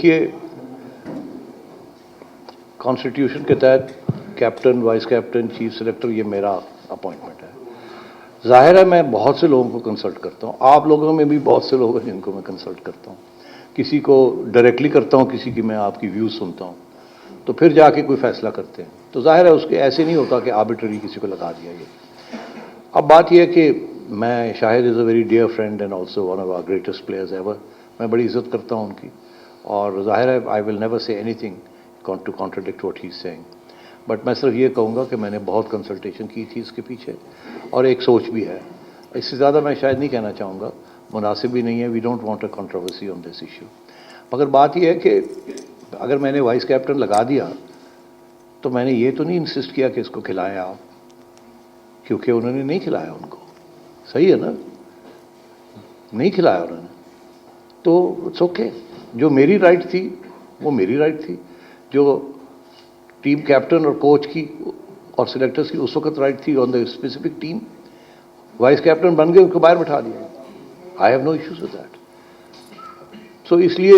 کہ کانسٹیٹیوشن کے تحت captain vice captain chief selector یہ میرا اپوائنٹمنٹ ہے. ظاہر ہے میں بہت سے لوگوں کو کنسلٹ کرتا ہوں, آپ لوگوں میں بھی بہت سے لوگ ہیں جن کو میں کنسلٹ کرتا ہوں, کسی کو ڈائریکٹلی کرتا ہوں, کسی کی میں آپ کی ویوز سنتا ہوں, تو پھر جا کے کوئی فیصلہ کرتے ہیں. تو ظاہر ہے اس کے ایسے نہیں ہوتا کہ آربیٹری کسی کو لگا دیا یہ. اب بات یہ ہے کہ میں Shahid is a very dear friend and also one of our greatest players ever. میں بڑی عزت کرتا ہوں ان کی, اور ظاہر ہے I will never say anything to contradict what he is saying. But میں صرف یہ کہوں گا کہ میں نے بہت کنسلٹیشن کی تھی اس کے پیچھے, اور ایک سوچ بھی ہے. اس سے زیادہ میں شاید نہیں کہنا چاہوں گا, مناسب بھی نہیں ہے. We don't want a controversy on this issue. مگر بات یہ ہے کہ اگر میں نے وائس کیپٹن لگا دیا تو میں نے یہ تو نہیں انسسٹ کیا کہ اس کو کھلائیں آپ, کیونکہ انہوں نے نہیں کھلایا ان کو. صحیح ہے نا, نہیں کھلایا انہوں نے, تو اٹس اوکے. جو میری رائٹ تھی وہ میری رائٹ تھی, جو ٹیم کیپٹن اور کوچ کی اور سلیکٹرز کی اس وقت رائٹ تھی on the specific team. Vice captain بن گئے, ان کو باہر بٹھا دیا. I have no issues with that. So اس لیے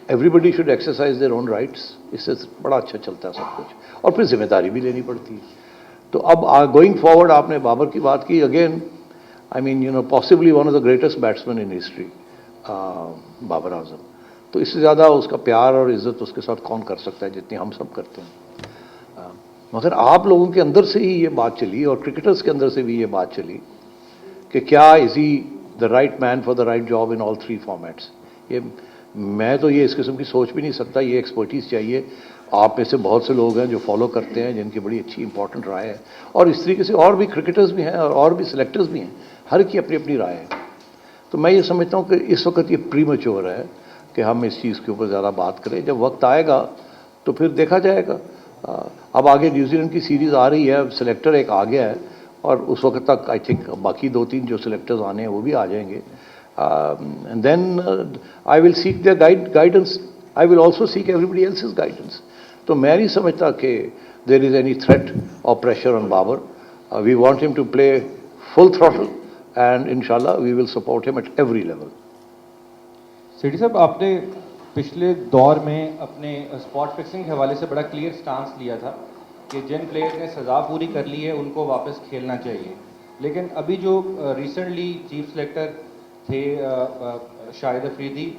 everybody should exercise their own rights. اس سے بڑا اچھا چلتا ہے سب کچھ, اور پھر ذمہ داری بھی لینی پڑتی ہے. تو اب گوئنگ فارورڈ آپ نے بابر کی بات کی. Again I mean you know possibly one of the greatest batsman in history Babar Azam. تو اس سے زیادہ اس کا پیار اور عزت اس کے ساتھ کون کر سکتا ہے جتنی ہم سب کرتے ہیں. مگر آپ لوگوں کے اندر سے ہی یہ بات چلی, اور کرکٹرز کے اندر سے بھی یہ بات چلی کہ کیا is he the right man for the right job in all 3 formats. یہ میں تو یہ اس قسم کی سوچ بھی نہیں سکتا. یہ ایکسپرٹیز چاہیے. آپ میں سے بہت سے لوگ ہیں جو فالو کرتے ہیں, جن کی بڑی اچھی امپورٹنٹ رائے ہے, اور اس طریقے سے اور بھی کرکٹرز بھی ہیں اور بھی سلیکٹرز بھی ہیں. ہر کی اپنی اپنی رائے ہے. تو میں یہ سمجھتا ہوں کہ اس وقت یہ پری میچور ہے کہ ہم اس چیز کے اوپر زیادہ بات کریں. جب وقت آئے گا تو پھر دیکھا جائے گا. اب آگے نیوزی لینڈ کی سیریز آ رہی ہے, سلیکٹر ایک آ گیا ہے, اور اس وقت تک آئی تھنک باقی 2-3 جو سلیکٹرز آنے ہیں وہ بھی آ جائیں گے. And then I will seek their guidance. I will also seek everybody else's guidance. تو میں نہیں سمجھتا کہ دیر از اینی تھریٹ اور pressure on Babar. We want him to play full throttle, and انشاءاللہ we will support him at every level. Sethi صاحب, آپ نے پچھلے دور میں اپنے اسپاٹ فکسنگ کے حوالے سے بڑا کلیئر سٹانس لیا تھا کہ جن پلیئر نے سزا پوری کر لی ہے ان کو واپس کھیلنا چاہیے. لیکن ابھی جو ریسنٹلی چیف سلیکٹر تھے شاہد افریدی,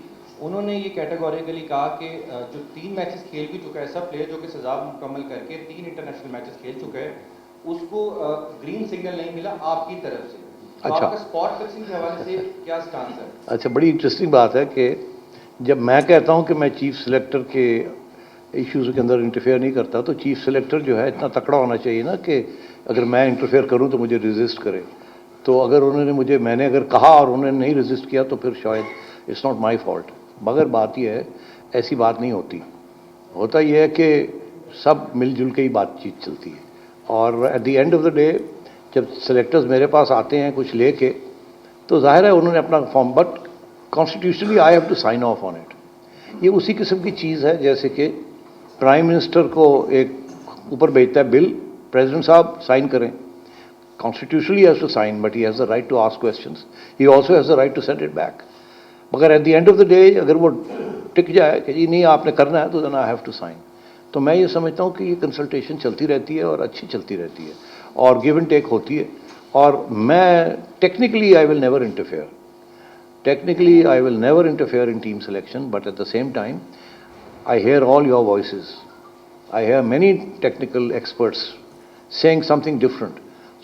انہوں نے یہ کیٹیگوریکلی کہا کہ جو 3 میچز کھیل بھی چکا ہے, سب پلیئر جو کہ سزا مکمل کر کے 3 انٹرنیشنل میچز کھیل چکا ہے, اس کو گرین سگنل نہیں ملا آپ کی طرف سے. تو آپ کا اسپاٹ فکسنگ کے حوالے سے کیا سٹانس ہے؟ اچھا, بڑی انٹرسٹنگ بات ہے کہ جب میں کہتا ہوں کہ میں چیف سلیکٹر کے ایشوز کے اندر انٹرفیئر نہیں کرتا, تو چیف سلیکٹر جو ہے اتنا تکڑا ہونا چاہیے نا کہ اگر میں انٹرفیئر کروں تو مجھے ریزسٹ کرے. تو اگر انہوں نے میں نے اگر کہا اور انہوں نے نہیں ریزسٹ کیا تو پھر شاید اٹس ناٹ مائی فالٹ. مگر بات یہ ہے, ایسی بات نہیں ہوتی. ہوتا یہ ہے کہ سب مل جل کے ہی بات چیت چلتی ہے, اور at the end of the day جب سلیکٹرز میرے پاس آتے ہیں کچھ لے کے, تو ظاہر ہے انہوں نے اپنا form, but constitutionally I have to sign off on it. یہ اسی قسم کی چیز ہے جیسے کہ پرائم منسٹر کو ایک اوپر بھیجتا ہے بل, پریزیڈنٹ صاحب سائن کریں. Constitutionally has to sign, but he has the right to ask questions. He also has the right to send it back. مگر at the end of the day اگر وہ ٹک جائے کہ جی نہیں آپ نے کرنا ہے, تو دین آئی ہیو ٹو سائن. تو میں یہ سمجھتا ہوں کہ یہ کنسلٹیشن چلتی رہتی ہے, اور اچھی چلتی رہتی ہے, اور گیو اینڈ ٹیک ہوتی ہے. اور میں technically I will never interfere. Technically, I will never interfere in team selection, but at the same time, I hear all your voices. I hear many technical experts saying something different.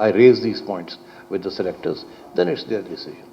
I raise these points with the selectors. Then it's their decision.